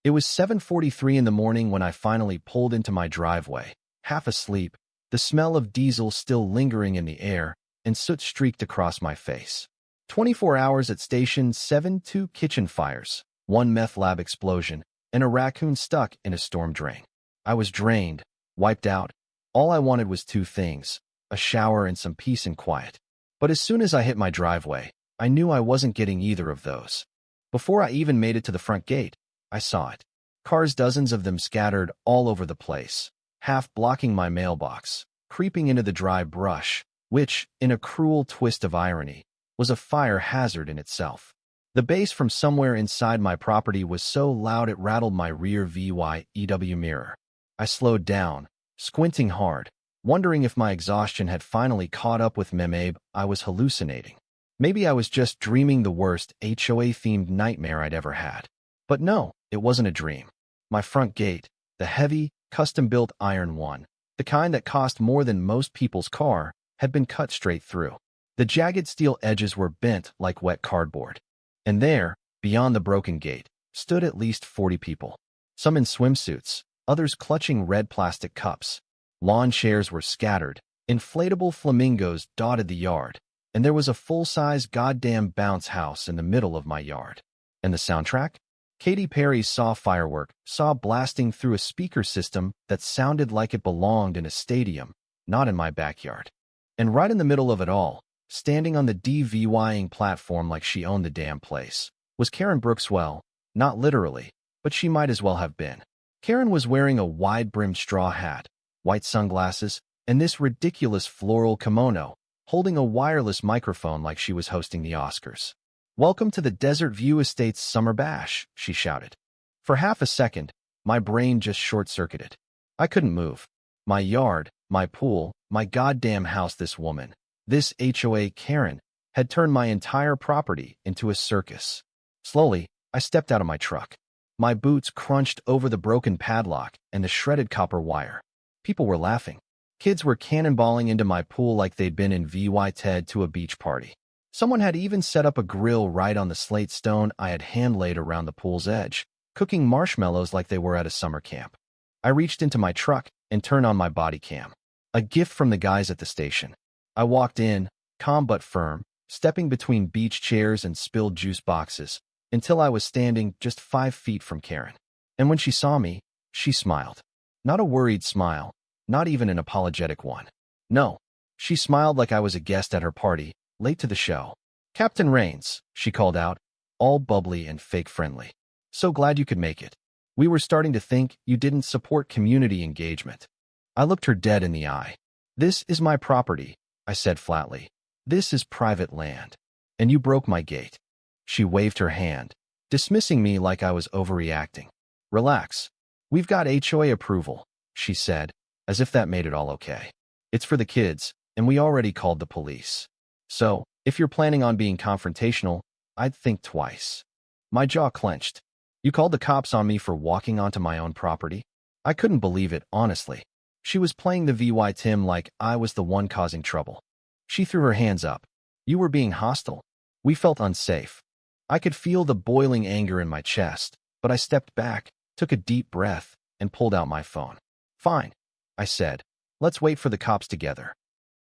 It was 7:43 in the morning when I finally pulled into my driveway, half asleep, the smell of diesel still lingering in the air, and soot streaked across my face. 24 hours at Station 7, 2 kitchen fires, 1 meth lab explosion, and a raccoon stuck in a storm drain. I was drained, wiped out. All I wanted was 2 things, a shower and some peace and quiet. But as soon as I hit my driveway, I knew I wasn't getting either of those. Before I even made it to the front gate, I saw it. Cars, dozens of them scattered all over the place, half blocking my mailbox, creeping into the dry brush, which, in a cruel twist of irony, was a fire hazard in itself. The bass from somewhere inside my property was so loud it rattled my rear VYEW mirror. I slowed down, squinting hard, wondering if my exhaustion had finally caught up with me. I was hallucinating. Maybe I was just dreaming the worst HOA-themed nightmare I'd ever had. But no, it wasn't a dream. My front gate, the heavy, custom-built iron one, the kind that cost more than most people's car, had been cut straight through. The jagged steel edges were bent like wet cardboard. And there, beyond the broken gate, stood at least 40 people. Some in swimsuits, others clutching red plastic cups. Lawn chairs were scattered, inflatable flamingos dotted the yard, and there was a full-size goddamn bounce house in the middle of my yard. And the soundtrack? Katy Perry's Saw firework, Saw blasting through a speaker system that sounded like it belonged in a stadium, not in my backyard. And right in the middle of it all, standing on the DVYing platform like she owned the damn place, was Karen Brookswell, not literally, but she might as well have been. Karen was wearing a wide-brimmed straw hat, white sunglasses, and this ridiculous floral kimono, holding a wireless microphone like she was hosting the Oscars. "Welcome to the Desert View Estates Summer Bash," she shouted. For half a second, my brain just short-circuited. I couldn't move. My yard, my pool, my goddamn house, this woman, this HOA Karen, had turned my entire property into a circus. Slowly, I stepped out of my truck. My boots crunched over the broken padlock and the shredded copper wire. People were laughing. Kids were cannonballing into my pool like they'd been in VY TED to a beach party. Someone had even set up a grill right on the slate stone I had hand-laid around the pool's edge, cooking marshmallows like they were at a summer camp. I reached into my truck and turned on my body cam. A gift from the guys at the station. I walked in, calm but firm, stepping between beach chairs and spilled juice boxes, until I was standing just 5 feet from Karen. And when she saw me, she smiled. Not a worried smile, not even an apologetic one. No, she smiled like I was a guest at her party, late to the show. "Captain Rains," she called out, all bubbly and fake friendly. "So glad you could make it. We were starting to think you didn't support community engagement." I looked her dead in the eye. "This is my property," I said flatly. "This is private land. And you broke my gate." She waved her hand, dismissing me like I was overreacting. "Relax. We've got HOA approval," she said, as if that made it all okay. "It's for the kids, and we already called the police. So, if you're planning on being confrontational, I'd think twice." My jaw clenched. "You called the cops on me for walking onto my own property?" I couldn't believe it, honestly. She was playing the VY Tim like I was the one causing trouble. She threw her hands up. "You were being hostile. We felt unsafe." I could feel the boiling anger in my chest, but I stepped back, took a deep breath, and pulled out my phone. "Fine," I said. "Let's wait for the cops together."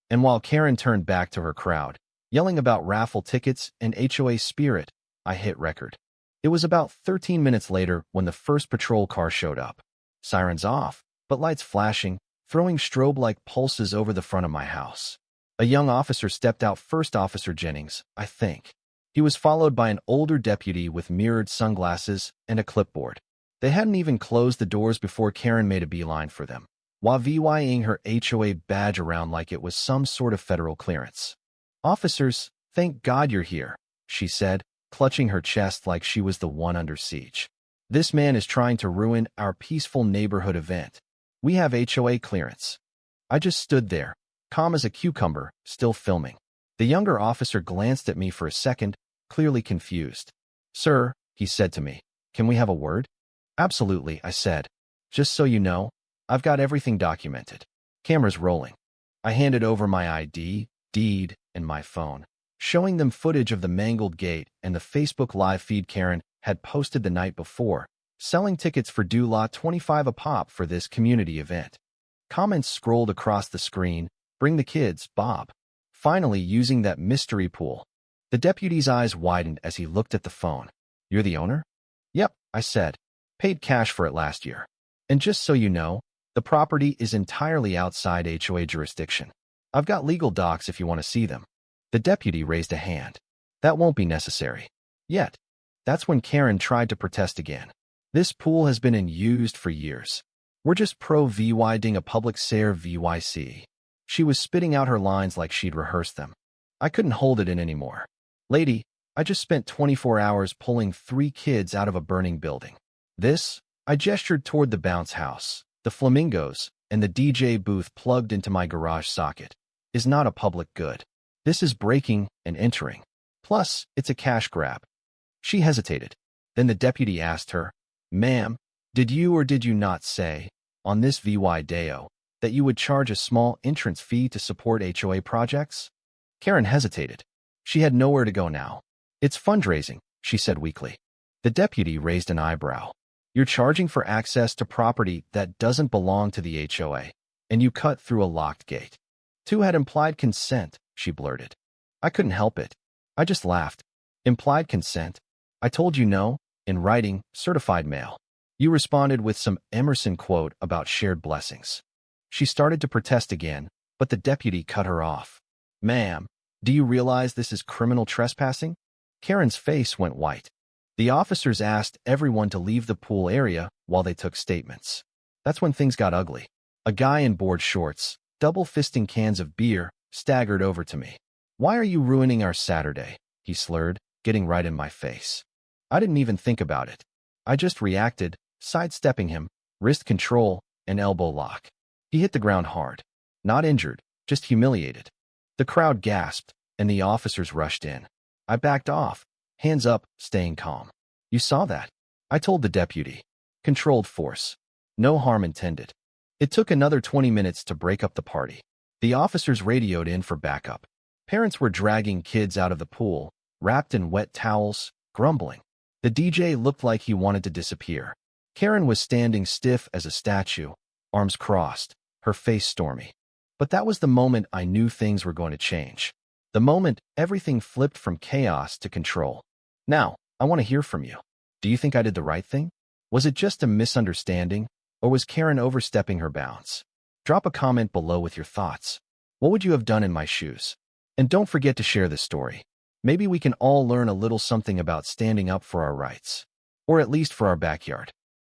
And while Karen turned back to her crowd, yelling about raffle tickets and HOA spirit, I hit record. It was about 13 minutes later when the first patrol car showed up. Sirens off, but lights flashing, throwing strobe-like pulses over the front of my house. A young officer stepped out first, Officer Jennings, I think. He was followed by an older deputy with mirrored sunglasses and a clipboard. They hadn't even closed the doors before Karen made a beeline for them, while VYing her HOA badge around like it was some sort of federal clearance. "Officers, thank God you're here," she said, clutching her chest like she was the one under siege. "This man is trying to ruin our peaceful neighborhood event. We have HOA clearance." I just stood there, calm as a cucumber, still filming. The younger officer glanced at me for a second, clearly confused. "Sir," he said to me, "can we have a word?" "Absolutely," I said. "Just so you know, I've got everything documented. Cameras rolling." I handed over my ID, deed, and my phone, showing them footage of the mangled gate and the Facebook Live feed Karen had posted the night before, selling tickets for $25 a pop for this community event. Comments scrolled across the screen. Bring the kids, Bob. Finally, using that mystery pool. The deputy's eyes widened as he looked at the phone. You're the owner? Yep, I said. Paid cash for it last year. And just so you know, the property is entirely outside HOA jurisdiction. I've got legal docs if you want to see them. The deputy raised a hand. That won't be necessary. Yet. That's when Karen tried to protest again. This pool has been in used for years. We're just pro-VYing a public ser VYC. She was spitting out her lines like she'd rehearsed them. I couldn't hold it in anymore. Lady, I just spent 24 hours pulling 3 kids out of a burning building. This, I gestured toward the bounce house, the flamingos, and the DJ booth plugged into my garage socket, is not a public good. This is breaking and entering. Plus, it's a cash grab. She hesitated. Then the deputy asked her, Ma'am, did you or did you not say, on this VY Deo, that you would charge a small entrance fee to support HOA projects? Karen hesitated. She had nowhere to go now. It's fundraising, she said weakly. The deputy raised an eyebrow. You're charging for access to property that doesn't belong to the HOA, and you cut through a locked gate. 2 had implied consent, she blurted. I couldn't help it. I just laughed. Implied consent? I told you no, in writing, certified mail. You responded with some Emerson quote about shared blessings. She started to protest again, but the deputy cut her off. Ma'am, do you realize this is criminal trespassing? Karen's face went white. The officers asked everyone to leave the pool area while they took statements. That's when things got ugly. A guy in board shorts, double-fisting cans of beer, staggered over to me. Why are you ruining our Saturday? He slurred, getting right in my face. I didn't even think about it. I just reacted, sidestepping him, wrist control, and elbow lock. He hit the ground hard. Not injured, just humiliated. The crowd gasped, and the officers rushed in. I backed off, hands up, staying calm. You saw that? I told the deputy. Controlled force. No harm intended. It took another 20 minutes to break up the party. The officers radioed in for backup. Parents were dragging kids out of the pool, wrapped in wet towels, grumbling. The DJ looked like he wanted to disappear. Karen was standing stiff as a statue, arms crossed, her face stormy. But that was the moment I knew things were going to change. The moment everything flipped from chaos to control. Now, I want to hear from you. Do you think I did the right thing? Was it just a misunderstanding, or was Karen overstepping her bounds? Drop a comment below with your thoughts. What would you have done in my shoes? And don't forget to share this story. Maybe we can all learn a little something about standing up for our rights. Or at least for our backyard.